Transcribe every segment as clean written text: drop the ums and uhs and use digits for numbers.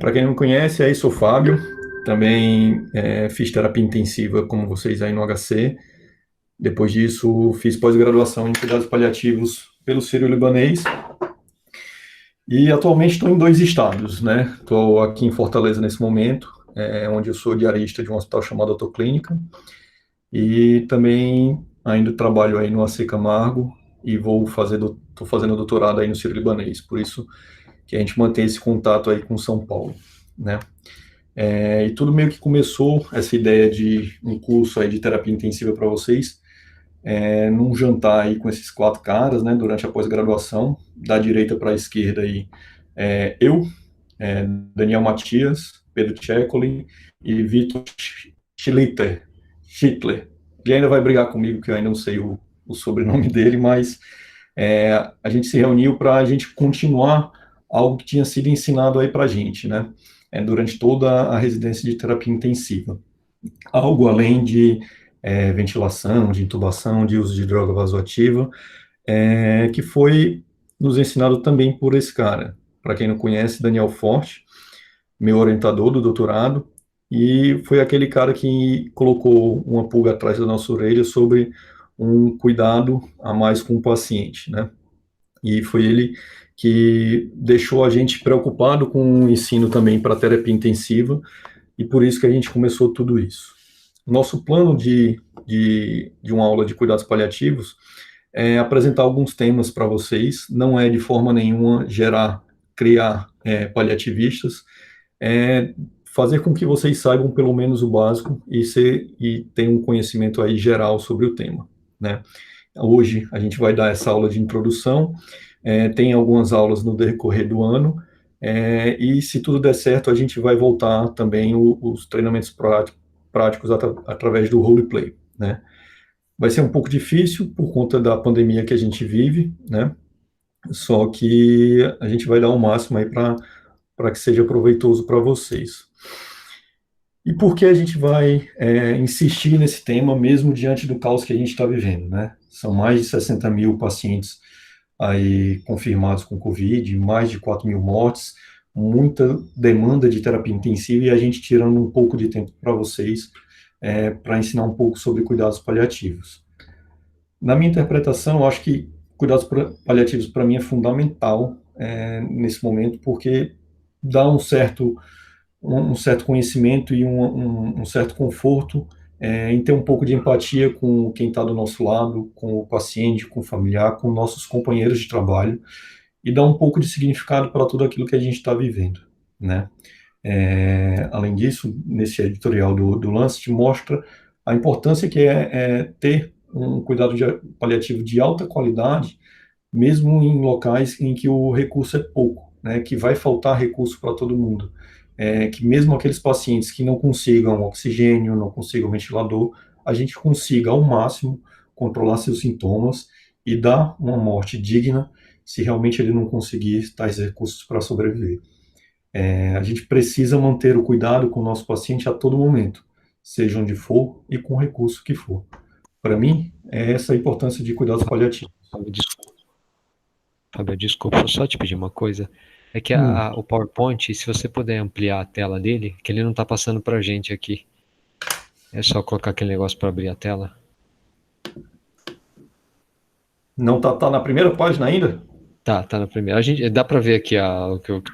Para quem não me conhece, aí sou Fábio, também fiz terapia intensiva como vocês aí no HC. Depois disso, fiz pós-graduação em cuidados paliativos pelo Sírio-Libanês e atualmente estou em dois estados, né? Estou aqui em Fortaleza nesse momento, onde eu sou diarista de um hospital chamado Autoclínica e também ainda trabalho aí no AC Camargo e estou fazendo doutorado aí no Sírio-Libanês, por isso que a gente mantém esse contato aí com São Paulo, né? E tudo meio que começou essa ideia de um curso aí de terapia intensiva para vocês, num jantar aí com esses quatro caras, né, durante a pós-graduação, da direita para a esquerda aí, eu, Daniel Matias, Pedro Tchekoli e Vitor Schittler. Ele ainda vai brigar comigo, que eu ainda não sei o sobrenome dele, mas a gente se reuniu para a gente continuar algo que tinha sido ensinado aí para a gente, né? Durante toda a residência de terapia intensiva. Algo além de ventilação, de intubação, de uso de droga vasoativa, que foi nos ensinado também por esse cara. Para quem não conhece, Daniel Forte, meu orientador do doutorado, e foi aquele cara que colocou uma pulga atrás da nossa orelha sobre um cuidado a mais com o paciente, né? E foi ele que deixou a gente preocupado com o ensino também para terapia intensiva, e por isso que a gente começou tudo isso. Nosso plano de uma aula de cuidados paliativos é apresentar alguns temas para vocês, não é de forma nenhuma criar paliativistas, é fazer com que vocês saibam pelo menos o básico e tenham um conhecimento aí geral sobre o tema, né? Hoje a gente vai dar essa aula de introdução, tem algumas aulas no decorrer do ano, e se tudo der certo, a gente vai voltar também os treinamentos práticos através do roleplay, né? Vai ser um pouco difícil por conta da pandemia que a gente vive, né? Só que a gente vai dar o máximo aí para que seja proveitoso para vocês. E por que a gente vai insistir nesse tema, mesmo diante do caos que a gente está vivendo, né? São mais de 60 mil pacientes aí confirmados com Covid, mais de 4 mil mortes, muita demanda de terapia intensiva e a gente tirando um pouco de tempo para vocês, para ensinar um pouco sobre cuidados paliativos. Na minha interpretação, eu acho que cuidados paliativos para mim é fundamental nesse momento, porque dá um certo conhecimento e um certo conforto em ter um pouco de empatia com quem está do nosso lado, com o paciente, com o familiar, com nossos companheiros de trabalho, e dar um pouco de significado para tudo aquilo que a gente está vivendo, né? Além disso, nesse editorial do Lancet, mostra a importância que é ter um cuidado paliativo de alta qualidade, mesmo em locais em que o recurso é pouco, né, que vai faltar recurso para todo mundo. Que mesmo aqueles pacientes que não consigam oxigênio, não consigam ventilador, a gente consiga ao máximo controlar seus sintomas e dar uma morte digna se realmente ele não conseguir tais recursos para sobreviver. A gente precisa manter o cuidado com o nosso paciente a todo momento, seja onde for e com o recurso que for. Para mim, é essa a importância de cuidados paliativos. Fábio, desculpa, eu só te pedir uma coisa. É que Hum, o PowerPoint, se você puder ampliar a tela dele, que ele não está passando para a gente aqui. É só colocar aquele negócio para abrir a tela. não tá na primeira página ainda? Tá na primeira. Dá para ver aqui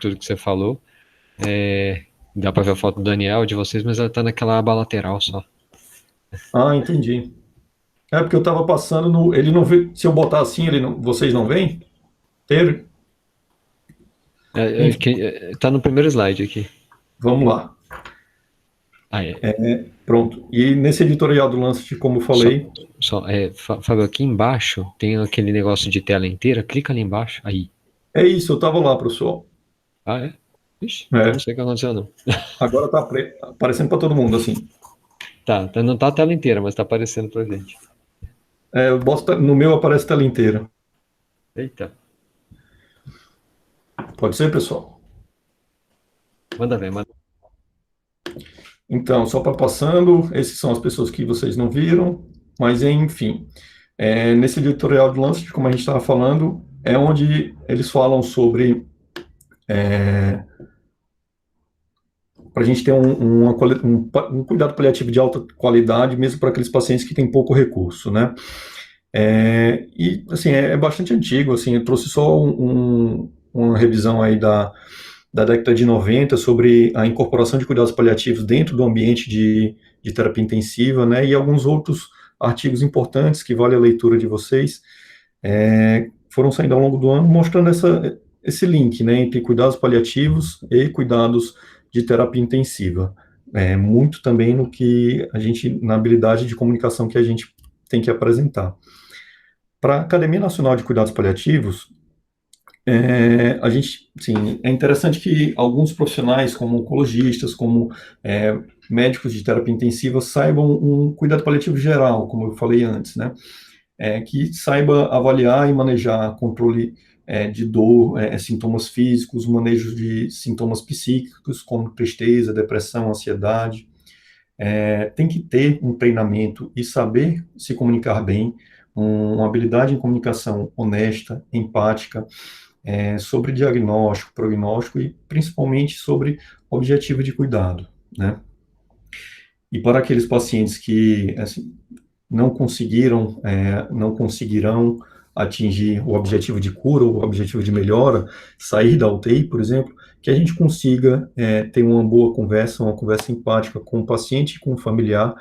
tudo que você falou. Dá para ver a foto do Daniel, de vocês, mas ela tá naquela aba lateral só. Ah, entendi. Porque eu estava passando no. Ele não vê. Se eu botar assim, vocês não veem? Ter? Enfim, Tá no primeiro slide aqui. vamos lá. Ah, é. Pronto. E nesse editorial do Lancet, como eu Só, falei, Fábio, aqui embaixo tem aquele negócio de tela inteira. Clica ali embaixo. Aí. é isso, eu estava lá, professor. Ah, é? Ixi, então não É, sei o que aconteceu, não. agora está aparecendo para todo mundo, assim. Não tá a tela inteira, mas tá aparecendo pra gente. No meu aparece a tela inteira. Eita, Pode ser, pessoal? manda ver, manda. Então, só para passando, esses são as pessoas que vocês não viram, mas enfim. Nesse editorial do Lancet, como a gente estava falando, é onde eles falam sobre para a gente ter um cuidado paliativo de alta qualidade, mesmo para aqueles pacientes que têm pouco recurso, né? E, assim, é bastante antigo, assim, eu trouxe só uma revisão aí da década de 90 sobre a incorporação de cuidados paliativos dentro do ambiente de terapia intensiva, né, e alguns outros artigos importantes que vale a leitura de vocês, foram saindo ao longo do ano mostrando esse link, né, entre cuidados paliativos e cuidados de terapia intensiva. Muito também na habilidade de comunicação que a gente tem que apresentar. Para a Academia Nacional de Cuidados Paliativos, sim, é interessante que alguns profissionais, como oncologistas, como médicos de terapia intensiva, saibam um cuidado paliativo geral, como eu falei antes, né? Que saiba avaliar e manejar controle de dor, sintomas físicos, manejo de sintomas psíquicos, como tristeza, depressão, ansiedade. Tem que ter um treinamento e saber se comunicar bem, uma habilidade em comunicação honesta, empática, sobre diagnóstico, prognóstico e principalmente sobre objetivo de cuidado, né? E para aqueles pacientes que assim, não conseguirão atingir o objetivo de cura, o objetivo de melhora, sair da UTI, por exemplo, que a gente consiga ter uma boa conversa, uma conversa empática com o paciente e com o familiar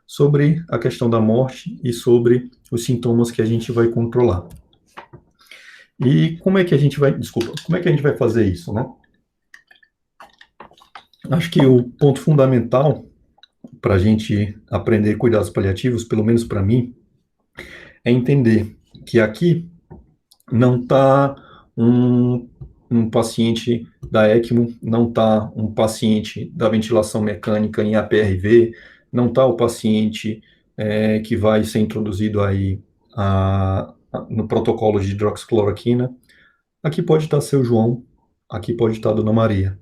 sobre a questão da morte e sobre os sintomas que a gente vai controlar. E como é que a gente vai fazer isso, né? Acho que o ponto fundamental para a gente aprender cuidados paliativos, pelo menos para mim, é entender que aqui não está um paciente da ECMO, não está um paciente da ventilação mecânica em APRV, não está o paciente que vai ser introduzido aí no protocolo de hidroxicloroquina. Aqui pode estar seu João, aqui pode estar Dona Maria.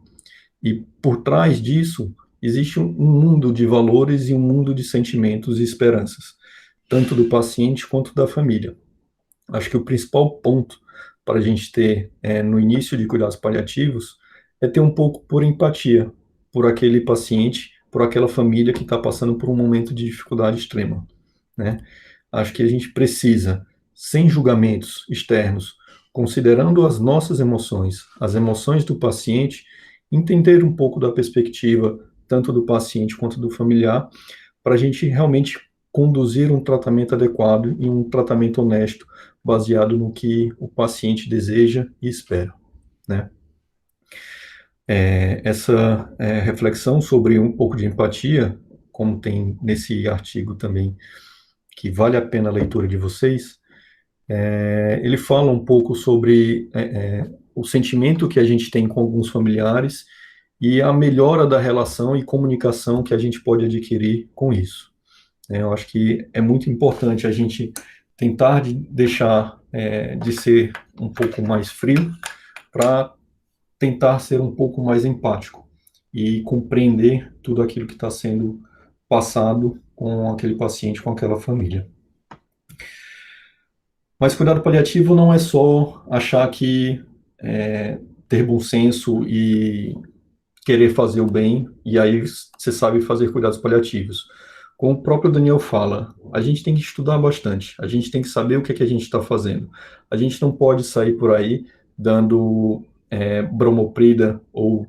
E por trás disso, existe um mundo de valores e um mundo de sentimentos e esperanças, tanto do paciente quanto da família. Acho que o principal ponto para a gente ter no início de cuidados paliativos é ter um pouco por empatia por aquele paciente, por aquela família que está passando por um momento de dificuldade extrema, né? Acho que a gente precisa, sem julgamentos externos, considerando as nossas emoções, as emoções do paciente, entender um pouco da perspectiva tanto do paciente quanto do familiar, para a gente realmente conduzir um tratamento adequado e um tratamento honesto, baseado no que o paciente deseja e espera, né? Essa reflexão sobre um pouco de empatia, como tem nesse artigo também, que vale a pena a leitura de vocês, ele fala um pouco sobre o sentimento que a gente tem com alguns familiares e a melhora da relação e comunicação que a gente pode adquirir com isso. Eu acho que é muito importante a gente tentar deixar de ser um pouco mais frio para tentar ser um pouco mais empático e compreender tudo aquilo que está sendo passado com aquele paciente, com aquela família. Mas cuidado paliativo não é só achar que ter bom senso e querer fazer o bem, e aí você sabe fazer cuidados paliativos. Como o próprio Daniel fala, a gente tem que estudar bastante, a gente tem que saber o que é que a gente está fazendo. A gente não pode sair por aí dando bromoprida ou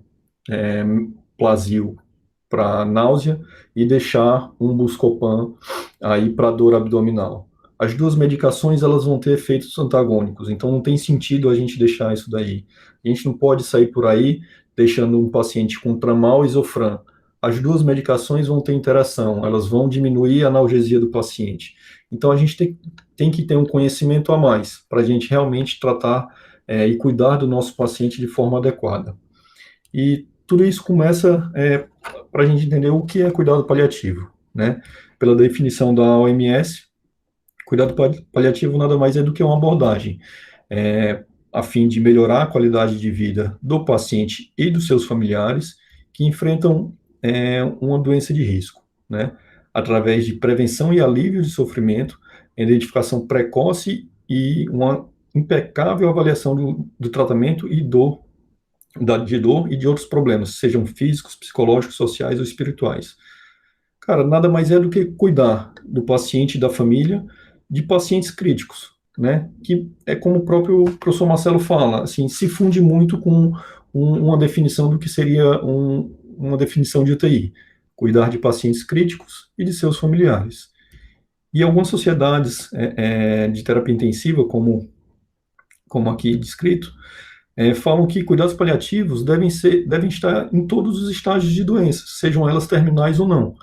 Plasil para náusea e deixar um Buscopan aí para dor abdominal. As duas medicações elas vão ter efeitos antagônicos, então não tem sentido a gente deixar isso daí. A gente não pode sair por aí deixando um paciente com Tramal e Zofran. As duas medicações vão ter interação, elas vão diminuir a analgesia do paciente. Então a gente tem que ter um conhecimento a mais para a gente realmente tratar e cuidar do nosso paciente de forma adequada. E tudo isso começa para a gente entender o que é cuidado paliativo, né? Pela definição da OMS, cuidado paliativo nada mais é do que uma abordagem a fim de melhorar a qualidade de vida do paciente e dos seus familiares que enfrentam uma doença de risco, né? Através de prevenção e alívio de sofrimento, identificação precoce e uma impecável avaliação do tratamento e do de dor e de outros problemas, sejam físicos, psicológicos, sociais ou espirituais. Cara, nada mais é do que cuidar do paciente e da família de pacientes críticos, né? Que é como o próprio professor Marcelo fala, assim, se funde muito com uma definição do que seria uma definição de UTI. Cuidar de pacientes críticos e de seus familiares. E algumas sociedades de terapia intensiva, como aqui descrito, falam que cuidados paliativos devem estar em todos os estágios de doenças, sejam elas terminais ou não.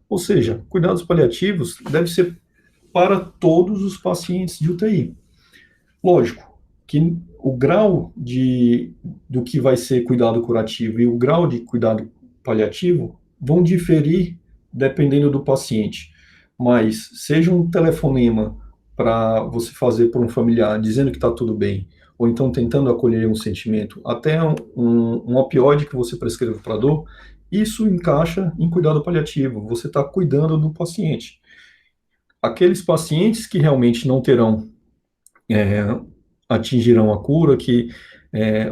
Ou seja, cuidados paliativos devem ser para todos os pacientes de UTI. Lógico que o grau do que vai ser cuidado curativo e o grau de cuidado paliativo vão diferir dependendo do paciente. Mas seja um telefonema para você fazer para um familiar dizendo que está tudo bem, ou então tentando acolher um sentimento, até um opioide que você prescreve para dor, isso encaixa em cuidado paliativo. Você está cuidando do paciente. Aqueles pacientes que realmente não terão, é, atingirão a cura, que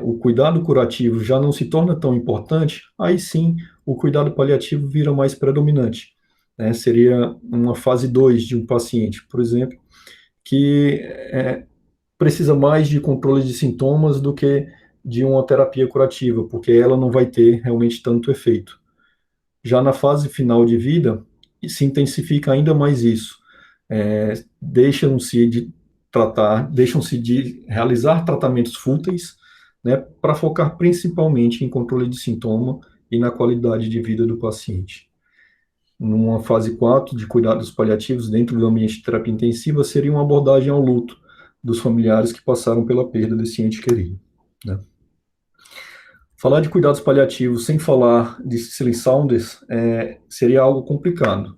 o cuidado curativo já não se torna tão importante, aí sim o cuidado paliativo vira mais predominante. Né? Seria uma fase 2 de um paciente, por exemplo, que precisa mais de controle de sintomas do que de uma terapia curativa, porque ela não vai ter realmente tanto efeito. Já na fase final de vida, se intensifica ainda mais isso. Deixam-se de realizar tratamentos fúteis, né, para focar principalmente em controle de sintoma e na qualidade de vida do paciente. Numa fase 4 de cuidados paliativos dentro do ambiente de terapia intensiva, seria uma abordagem ao luto dos familiares que passaram pela perda desse ente querido. Né? Falar de cuidados paliativos sem falar de Cicely Saunders seria algo complicado.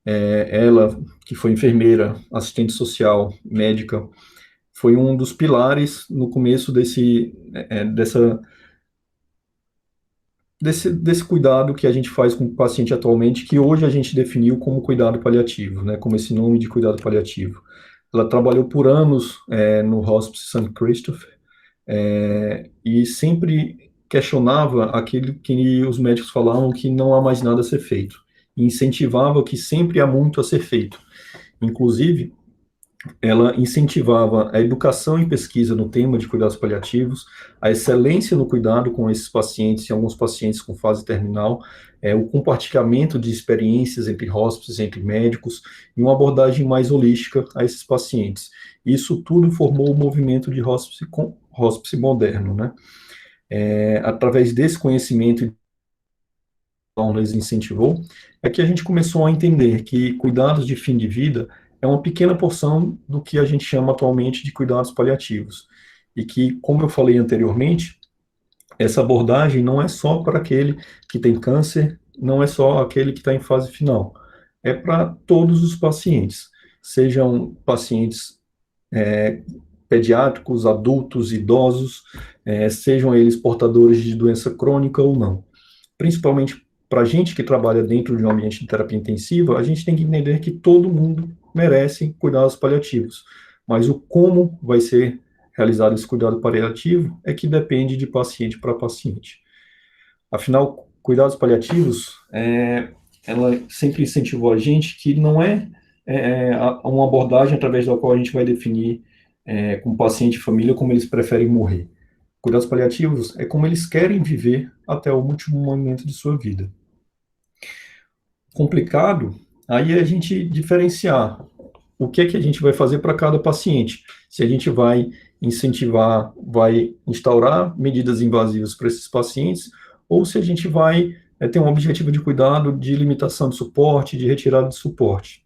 Ela, que foi enfermeira, assistente social, médica, foi um dos pilares no começo desse cuidado que a gente faz com o paciente atualmente, que hoje a gente definiu como cuidado paliativo, né, como esse nome de cuidado paliativo. Ela trabalhou por anos no Hospice St. Christopher e sempre questionava aquilo que os médicos falavam que não há mais nada a ser feito, e incentivava que sempre há muito a ser feito. Inclusive, ela incentivava a educação e pesquisa no tema de cuidados paliativos, a excelência no cuidado com esses pacientes e alguns pacientes com fase terminal, o compartilhamento de experiências entre hóspedes, entre médicos, e uma abordagem mais holística a esses pacientes. Isso tudo formou o movimento de hóspice moderno, né? Através desse conhecimento que nos incentivou, é que a gente começou a entender que cuidados de fim de vida é uma pequena porção do que a gente chama atualmente de cuidados paliativos. E que, como eu falei anteriormente, essa abordagem não é só para aquele que tem câncer, não é só aquele que está em fase final. É para todos os pacientes, sejam pacientes pediátricos, adultos, idosos, sejam eles portadores de doença crônica ou não. Principalmente para a gente que trabalha dentro de um ambiente de terapia intensiva, a gente tem que entender que todo mundo merece cuidados paliativos, mas o como vai ser realizado esse cuidado paliativo é que depende de paciente para paciente. Afinal, cuidados paliativos, ela sempre incentivou a gente que não uma abordagem através da qual a gente vai definir com o paciente e família como eles preferem morrer. Cuidados paliativos é como eles querem viver até o último momento de sua vida. Complicado, aí é a gente diferenciar o que é que a gente vai fazer para cada paciente. Se a gente vai incentivar, vai instaurar medidas invasivas para esses pacientes, ou se a gente vai ter um objetivo de cuidado de limitação de suporte, de retirada de suporte.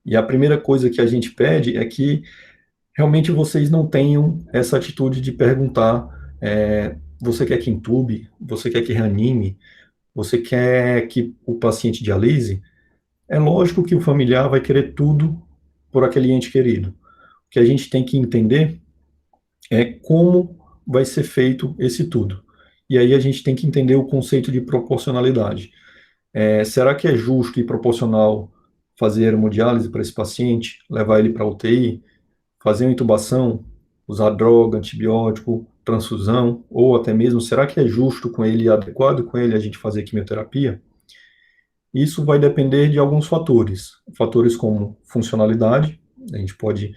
E a primeira coisa que a gente pede é que realmente vocês não tenham essa atitude de perguntar, você quer que intube, você quer que reanime, você quer que o paciente dialise? É lógico que o familiar vai querer tudo por aquele ente querido. O que a gente tem que entender é como vai ser feito esse tudo. E aí a gente tem que entender o conceito de proporcionalidade. Será que é justo e proporcional fazer hemodiálise para esse paciente, levar ele para a UTI, fazer uma intubação, usar droga, antibiótico, transfusão, ou até mesmo, será que é justo com ele, adequado com ele a gente fazer quimioterapia? Isso vai depender de alguns fatores como funcionalidade, a gente pode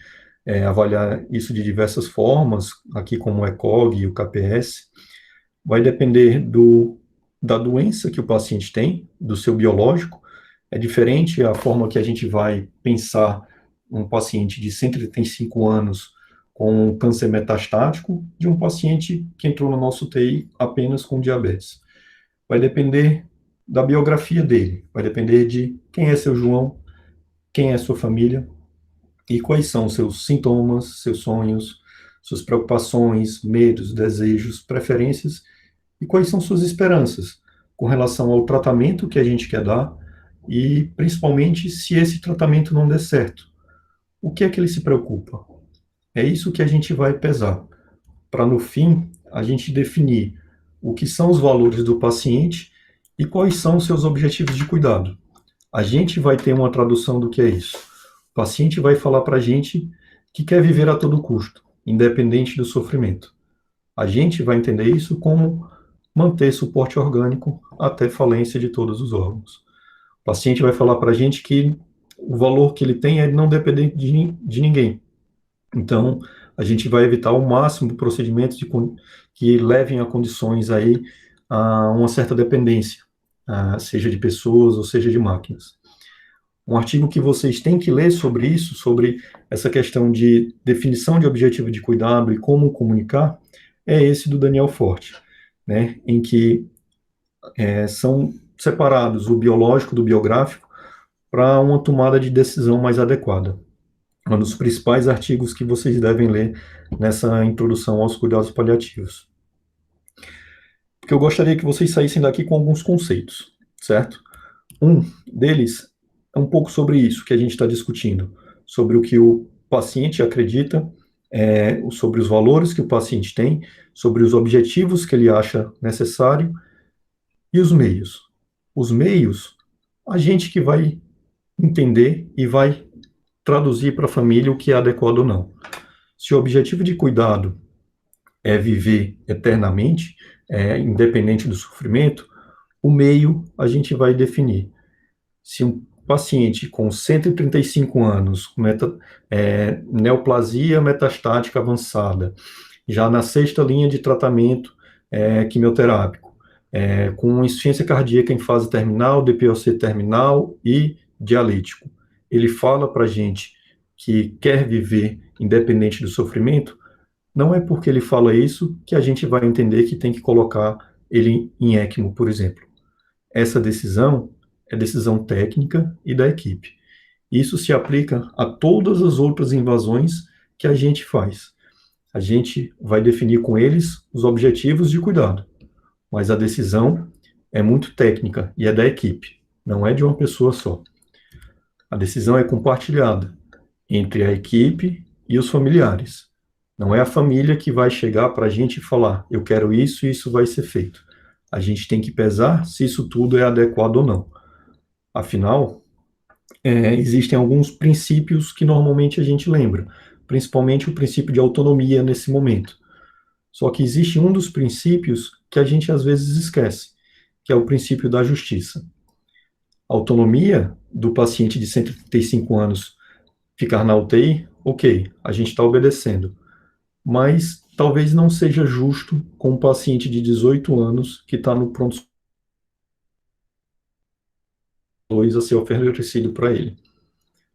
avaliar isso de diversas formas, aqui como o ECOG e o KPS, vai depender da doença que o paciente tem, do seu biológico, é diferente a forma que a gente vai pensar um paciente de 135 anos com câncer metastático de um paciente que entrou no nosso UTI apenas com diabetes. Vai depender da biografia dele, vai depender de quem é seu João, quem é sua família e quais são seus sintomas, seus sonhos, suas preocupações, medos, desejos, preferências e quais são suas esperanças com relação ao tratamento que a gente quer dar e, principalmente, se esse tratamento não der certo, o que é que ele se preocupa? É isso que a gente vai pesar, para no fim a gente definir o que são os valores do paciente e quais são os seus objetivos de cuidado. A gente vai ter uma tradução do que é isso. O paciente vai falar para a gente que quer viver a todo custo, independente do sofrimento. A gente vai entender isso como manter suporte orgânico até falência de todos os órgãos. O paciente vai falar para a gente que o valor que ele tem é não depender de ninguém. Então, a gente vai evitar ao máximo procedimentos que levem a condições aí a uma certa dependência, seja de pessoas ou seja de máquinas. Um artigo que vocês têm que ler sobre isso, sobre essa questão de definição de objetivo de cuidado e como comunicar, é esse do Daniel Forte, né, em que são separados o biológico do biográfico para uma tomada de decisão mais adequada. Um dos principais artigos que vocês devem ler nessa introdução aos cuidados paliativos. Porque eu gostaria que vocês saíssem daqui com alguns conceitos, certo? Um deles é um pouco sobre isso que a gente está discutindo, sobre o que o paciente acredita, sobre os valores que o paciente tem, sobre os objetivos que ele acha necessário e os meios. Os meios, a gente que vai entender e vai traduzir para a família o que é adequado ou não. Se o objetivo de cuidado é viver eternamente, independente do sofrimento, o meio a gente vai definir. Se um paciente com 135 anos, com neoplasia metastática avançada, já na sexta linha de tratamento quimioterápico, com insuficiência cardíaca em fase terminal, DPOC terminal e dialítico, ele fala para a gente que quer viver independente do sofrimento, não é porque ele fala isso que a gente vai entender que tem que colocar ele em ECMO, por exemplo. Essa decisão é decisão técnica e da equipe. Isso se aplica a todas as outras invasões que a gente faz. A gente vai definir com eles os objetivos de cuidado, mas a decisão é muito técnica e é da equipe, não é de uma pessoa só. A decisão é compartilhada entre a equipe e os familiares. Não é a família que vai chegar para a gente e falar, eu quero isso e isso vai ser feito. A gente tem que pesar se isso tudo é adequado ou não. Afinal, existem alguns princípios que normalmente a gente lembra, principalmente o princípio de autonomia nesse momento. Só que existe um dos princípios que a gente às vezes esquece, que é o princípio da justiça. A autonomia do paciente de 135 anos ficar na UTI, ok, a gente está obedecendo. Mas talvez não seja justo com um paciente de 18 anos que está no pronto-socorro a ser oferecido para ele.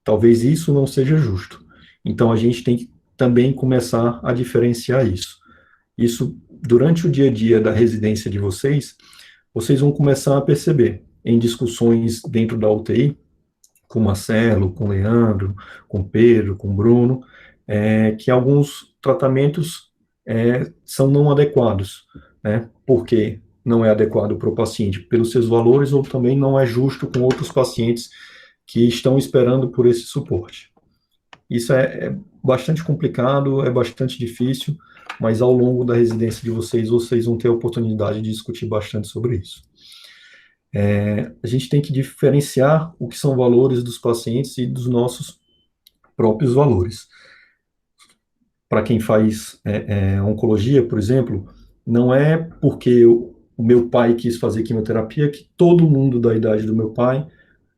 Talvez isso não seja justo. Então a gente tem que também começar a diferenciar isso. Isso, durante o dia a dia da residência de vocês vão começar a perceber em discussões dentro da UTI, com o Marcelo, com o Leandro, com o Pedro, com o Bruno, que alguns tratamentos são não adequados, né? Porque não é adequado para o paciente pelos seus valores ou também não é justo com outros pacientes que estão esperando por esse suporte. Isso é bastante complicado, é bastante difícil, mas ao longo da residência de vocês vão ter a oportunidade de discutir bastante sobre isso. A gente tem que diferenciar o que são valores dos pacientes e dos nossos próprios valores. para quem faz oncologia, por exemplo, não é porque o meu pai quis fazer quimioterapia que todo mundo da idade do meu pai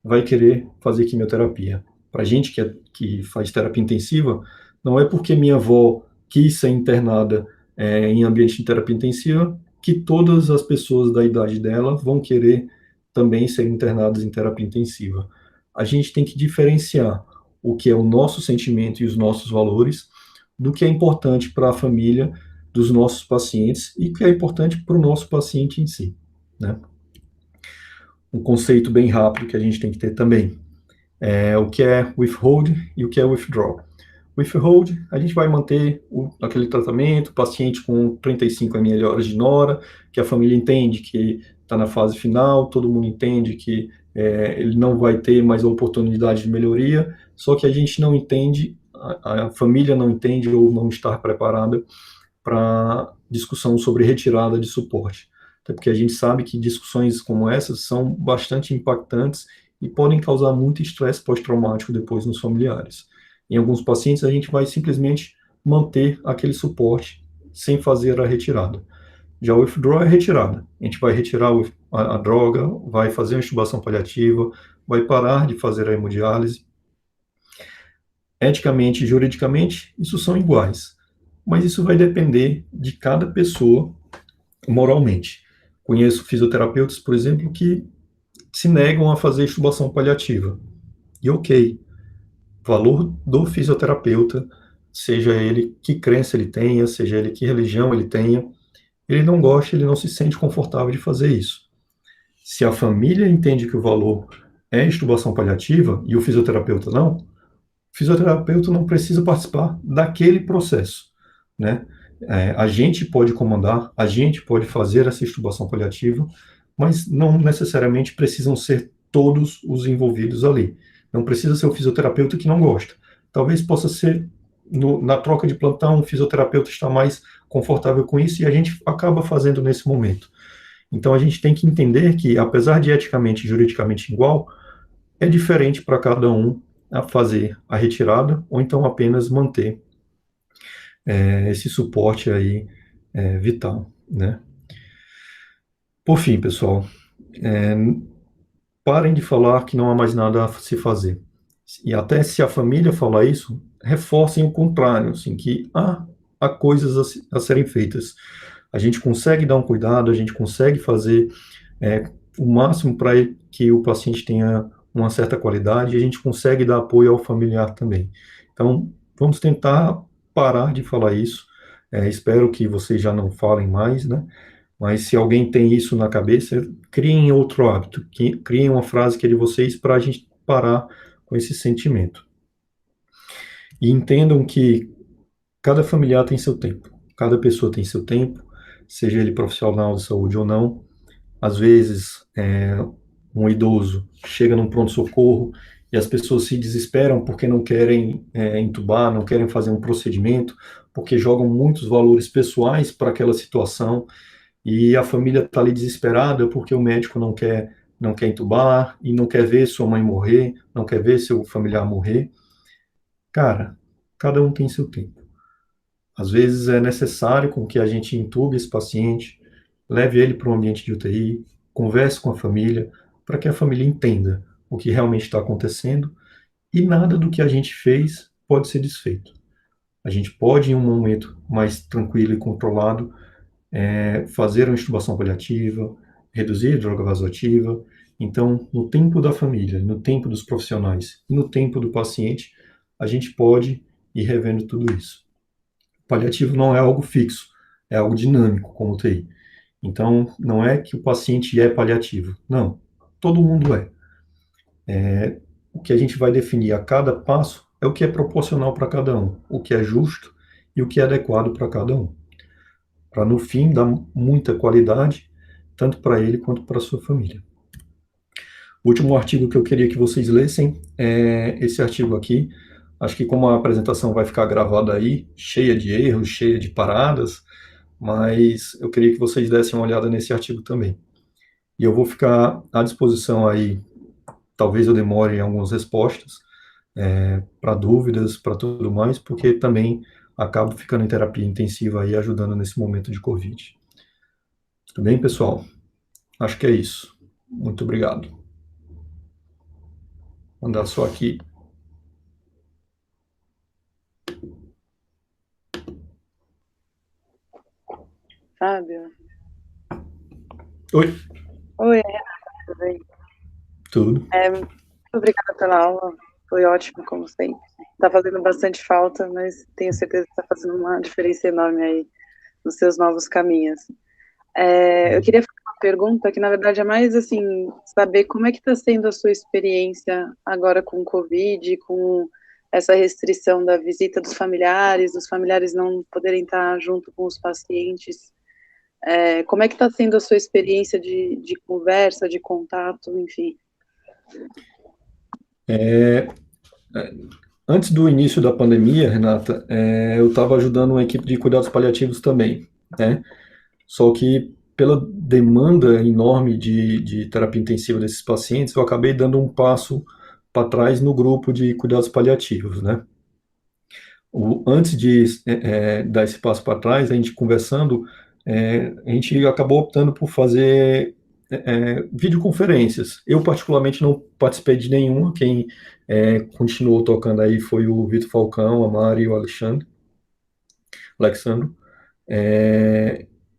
vai querer fazer quimioterapia. Para gente que faz terapia intensiva, não é porque minha avó quis ser internada em ambiente de terapia intensiva que todas as pessoas da idade dela vão querer também ser internadas em terapia intensiva. A gente tem que diferenciar o que é o nosso sentimento e os nossos valores do que é importante para a família dos nossos pacientes e o que é importante para o nosso paciente em si, né? Um conceito bem rápido que a gente tem que ter também é o que é withhold e o que é withdraw. Withhold, a gente vai manter aquele tratamento, o paciente com 35 ml de nora, que a família entende que está na fase final, todo mundo entende que ele não vai ter mais a oportunidade de melhoria, só que a gente não entende, a família não entende ou não está preparada para discussão sobre retirada de suporte. Até porque a gente sabe que discussões como essas são bastante impactantes e podem causar muito estresse pós-traumático depois nos familiares. Em alguns pacientes, a gente vai simplesmente manter aquele suporte sem fazer a retirada. Já o withdraw é retirada. A gente vai retirar a droga, vai fazer a intubação paliativa, vai parar de fazer a hemodiálise. Eticamente e juridicamente, isso são iguais. Mas isso vai depender de cada pessoa moralmente. Conheço fisioterapeutas, por exemplo, que se negam a fazer intubação paliativa. E ok, valor do fisioterapeuta, seja ele que crença ele tenha, seja ele que religião ele tenha, ele não gosta, ele não se sente confortável de fazer isso. Se a família entende que o valor é intubação paliativa e o fisioterapeuta não, o fisioterapeuta não precisa participar daquele processo, né? A gente pode comandar, a gente pode fazer essa intubação paliativa, mas não necessariamente precisam ser todos os envolvidos ali. Não precisa ser o fisioterapeuta que não gosta. Talvez possa ser, na troca de plantão, o fisioterapeuta está mais confortável com isso e a gente acaba fazendo nesse momento. Então a gente tem que entender que, apesar de eticamente e juridicamente igual, é diferente para cada um a fazer a retirada ou então apenas manter esse suporte aí vital, né? Por fim, pessoal, parem de falar que não há mais nada a se fazer. E até se a família falar isso, reforcem o contrário, assim, que há coisas a serem feitas. A gente consegue dar um cuidado, a gente consegue fazer o máximo para que o paciente tenha uma certa qualidade e a gente consegue dar apoio ao familiar também. Então, vamos tentar parar de falar isso. Espero que vocês já não falem mais, né? Mas se alguém tem isso na cabeça, criem outro hábito, criem uma frase que é de vocês para a gente parar com esse sentimento. E entendam que cada familiar tem seu tempo, cada pessoa tem seu tempo, seja ele profissional de saúde ou não. Às vezes, um idoso chega num pronto-socorro e as pessoas se desesperam porque não querem entubar, não querem fazer um procedimento, porque jogam muitos valores pessoais para aquela situação e a família está ali desesperada porque o médico não quer entubar e não quer ver sua mãe morrer, não quer ver seu familiar morrer. Cara, cada um tem seu tempo. Às vezes é necessário com que a gente entube esse paciente, leve ele para um ambiente de UTI, converse com a família, para que a família entenda o que realmente está acontecendo e nada do que a gente fez pode ser desfeito. A gente pode, em um momento mais tranquilo e controlado, fazer uma intubação paliativa, reduzir a droga vasoativa. Então, no tempo da família, no tempo dos profissionais e no tempo do paciente, a gente pode ir revendo tudo isso. O paliativo não é algo fixo, é algo dinâmico, como o TI. Então, não é que o paciente é paliativo. Não, todo mundo é. O que a gente vai definir a cada passo é o que é proporcional para cada um, o que é justo e o que é adequado para cada um. Para, no fim, dar muita qualidade, tanto para ele quanto para a sua família. O último artigo que eu queria que vocês lessem é esse artigo aqui. Acho que como a apresentação vai ficar gravada aí, cheia de erros, cheia de paradas, mas eu queria que vocês dessem uma olhada nesse artigo também. E eu vou ficar à disposição aí, talvez eu demore em algumas respostas, para dúvidas, para tudo mais, porque também acabam ficando em terapia intensiva aí, ajudando nesse momento de Covid. Tudo bem, pessoal? Acho que é isso. Muito obrigado. Vou mandar só aqui. Fábio. Oi. Oi, tudo bem? Tudo. Muito obrigada pela aula, foi ótimo, como sempre. Está fazendo bastante falta, mas tenho certeza que está fazendo uma diferença enorme aí nos seus novos caminhos. Eu queria fazer uma pergunta que, na verdade, é mais, assim, saber como é que está sendo a sua experiência agora com o Covid, com essa restrição da visita dos familiares não poderem estar junto com os pacientes. Como é que está sendo a sua experiência de conversa, de contato, enfim? Antes do início da pandemia, Renata, eu estava ajudando uma equipe de cuidados paliativos também, né? Só que pela demanda enorme de terapia intensiva desses pacientes, eu acabei dando um passo para trás no grupo de cuidados paliativos, né? Antes de dar esse passo para trás, a gente conversando, a gente acabou optando por fazer videoconferências. Eu, particularmente, não participei de nenhuma. Quem continuou tocando aí foi o Vitor Falcão, a Mari e o Alexandro.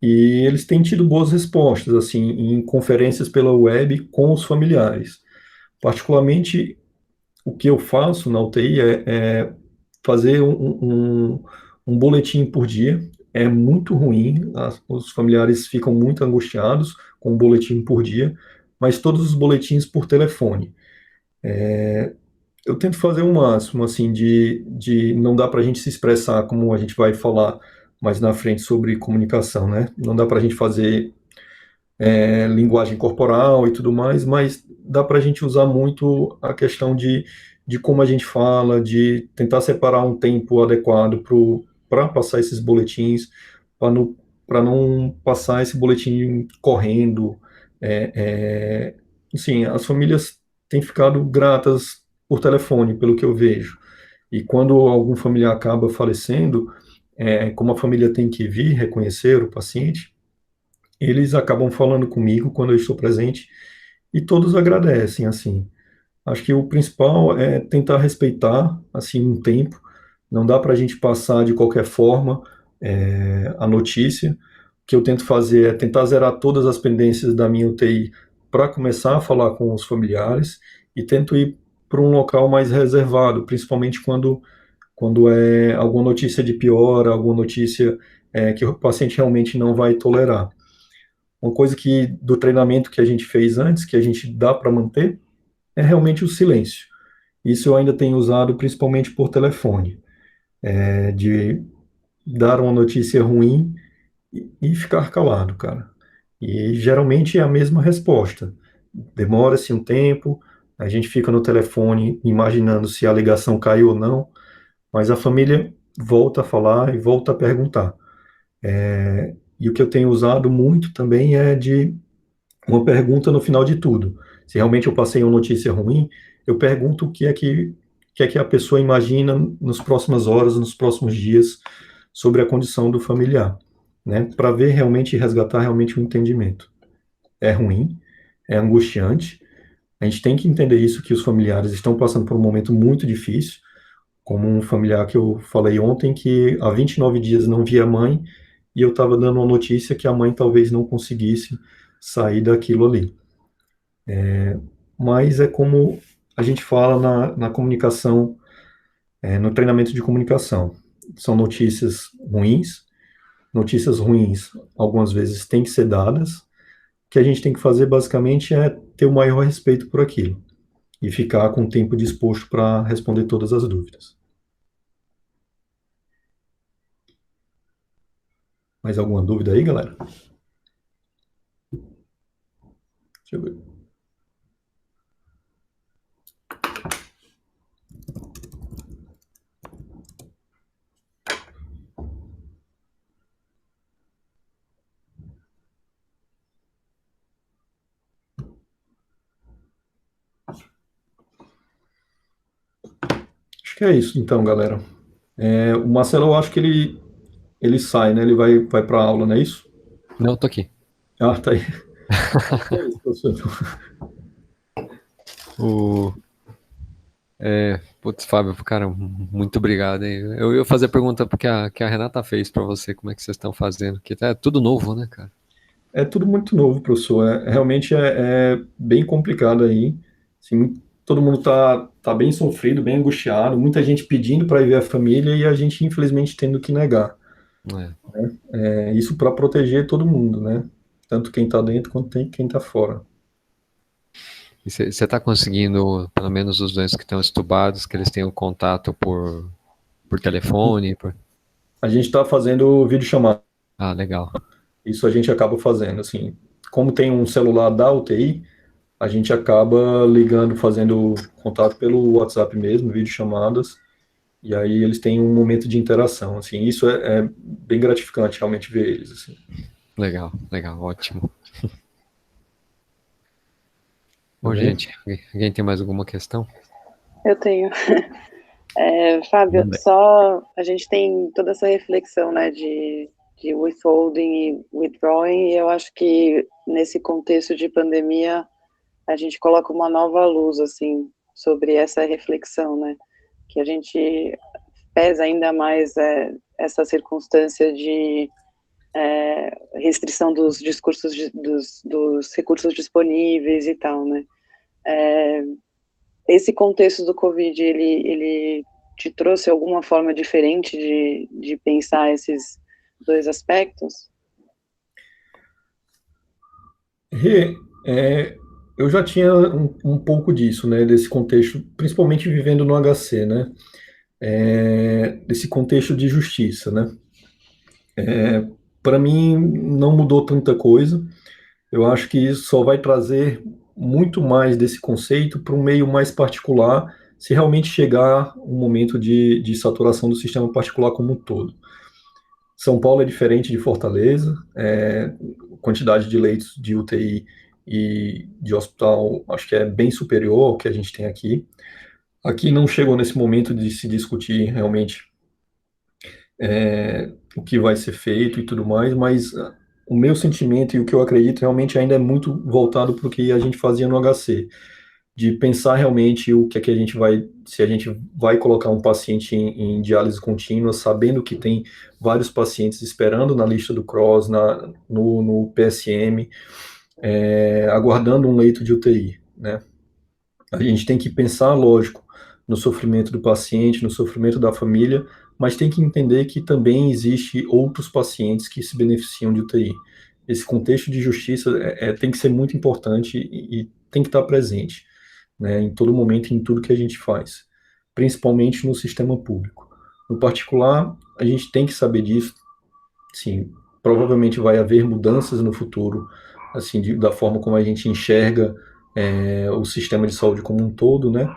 E eles têm tido boas respostas, assim, em conferências pela web com os familiares. Particularmente, o que eu faço na UTI é fazer um boletim por dia. É muito ruim, os familiares ficam muito angustiados com o boletim por dia, mas todos os boletins por telefone. Eu tento fazer o máximo, assim, de não dá para a gente se expressar como a gente vai falar mais na frente sobre comunicação, né? Não dá para a gente fazer linguagem corporal e tudo mais, mas dá para a gente usar muito a questão de como a gente fala, de tentar separar um tempo adequado para passar esses boletins, para não passar esse boletim correndo. É, assim, as famílias têm ficado gratas por telefone, pelo que eu vejo. E quando algum familiar acaba falecendo, como a família tem que vir reconhecer o paciente, eles acabam falando comigo quando eu estou presente e todos agradecem, assim. Acho que o principal é tentar respeitar, assim, um tempo. Não dá para a gente passar de qualquer forma a notícia. O que eu tento fazer é tentar zerar todas as pendências da minha UTI para começar a falar com os familiares e tento ir para um local mais reservado, principalmente quando é alguma notícia de pior, alguma notícia que o paciente realmente não vai tolerar. Uma coisa que do treinamento que a gente fez antes, que a gente dá para manter, é realmente o silêncio. Isso eu ainda tenho usado principalmente por telefone, de dar uma notícia ruim e ficar calado, cara. E geralmente é a mesma resposta. Demora-se um tempo, a gente fica no telefone imaginando se a ligação caiu ou não, mas a família volta a falar e volta a perguntar. E o que eu tenho usado muito também é de uma pergunta no final de tudo. Se realmente eu passei uma notícia ruim, eu pergunto o que é que a pessoa imagina nas próximas horas, nos próximos dias, sobre a condição do familiar, né? Para ver realmente, resgatar realmente o entendimento. É ruim, é angustiante, a gente tem que entender isso, que os familiares estão passando por um momento muito difícil, como um familiar que eu falei ontem, que há 29 dias não via a mãe, e eu estava dando uma notícia que a mãe talvez não conseguisse sair daquilo ali. Mas é como a gente fala na comunicação, no treinamento de comunicação. São notícias ruins algumas vezes têm que ser dadas. O que a gente tem que fazer basicamente é ter o maior respeito por aquilo e ficar com o tempo disposto para responder todas as dúvidas. Mais alguma dúvida aí, galera? Deixa eu ver. Acho que é isso então, galera. O Marcelo, eu acho que ele sai, né? Ele vai para a aula, não é isso? Não, eu tô aqui. Ah, tá aí. É isso, professor. O... Putz, Fábio, cara, muito obrigado, hein? Eu ia fazer a pergunta que a Renata fez pra você, como é que vocês estão fazendo, que é tudo novo, né, cara? É tudo muito novo, professor. Realmente é bem complicado aí. Assim, todo mundo tá bem sofrido, bem angustiado, muita gente pedindo para ir ver a família e a gente, infelizmente, tendo que negar. É. Isso para proteger todo mundo, né? Tanto quem está dentro quanto quem está fora. E você tá conseguindo, pelo menos os doentes que estão estubados, que eles tenham contato por telefone? A gente está fazendo videochamada. Ah, legal. Isso a gente acaba fazendo, assim. Como tem um celular da UTI, a gente acaba ligando, fazendo contato pelo WhatsApp mesmo, videochamadas, e aí eles têm um momento de interação, assim. Isso é bem gratificante, realmente, ver eles, assim. Legal, legal, ótimo. Tá Bom, bem? gente, alguém tem mais alguma questão? Eu tenho. Fábio, Manda. só a gente tem toda essa reflexão, né, de withholding e withdrawing, e eu acho que nesse contexto de pandemia a gente coloca uma nova luz, assim, sobre essa reflexão, né, que a gente pesa ainda mais essa circunstância de restrição dos discursos, dos recursos disponíveis e tal, né. Esse contexto do Covid, ele te trouxe alguma forma diferente de pensar esses dois aspectos? Rê, eu já tinha um pouco disso, né, desse contexto, principalmente vivendo no HC, né, desse contexto de justiça, né. Para mim, não mudou tanta coisa. Eu acho que isso só vai trazer muito mais desse conceito para um meio mais particular, se realmente chegar um momento de saturação do sistema particular como um todo. São Paulo é diferente de Fortaleza, quantidade de leitos de UTI e de hospital acho que é bem superior ao que a gente tem aqui. Aqui não chegou nesse momento de se discutir realmente o que vai ser feito e tudo mais, mas o meu sentimento e o que eu acredito realmente ainda é muito voltado para o que a gente fazia no HC, de pensar realmente o que é que a gente vai, se a gente vai colocar um paciente em diálise contínua, sabendo que tem vários pacientes esperando na lista do CROSS, no PSM, aguardando um leito de UTI, né? A gente tem que pensar, lógico, no sofrimento do paciente, no sofrimento da família, mas tem que entender que também existe outros pacientes que se beneficiam de UTI. Esse contexto de justiça tem que ser muito importante e tem que estar presente, né, em todo momento, em tudo que a gente faz, principalmente no sistema público. No particular, a gente tem que saber disso. Sim, provavelmente vai haver mudanças no futuro, assim, da forma como a gente enxerga o sistema de saúde como um todo, né?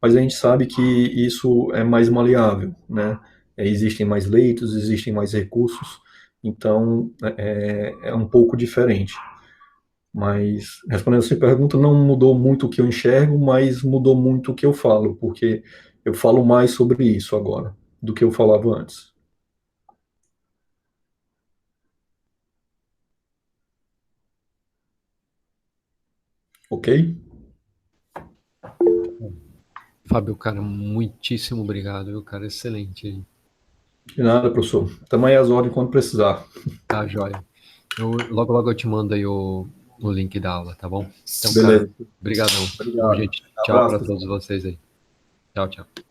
Mas a gente sabe que isso é mais maleável, né? Existem mais leitos, existem mais recursos, então é um pouco diferente. Mas, respondendo a sua pergunta, não mudou muito o que eu enxergo, mas mudou muito o que eu falo, porque eu falo mais sobre isso agora do que eu falava antes. Ok? Fábio, cara, muitíssimo obrigado, viu, cara? Excelente aí. De nada, professor. Também às ordens quando precisar. Tá, joia. Logo, logo eu te mando aí o link da aula, tá bom? Então, cara, Beleza. brigadão. Bom, Obrigado. gente, tchau Abraço, para pessoal. todos vocês aí. Tchau, tchau.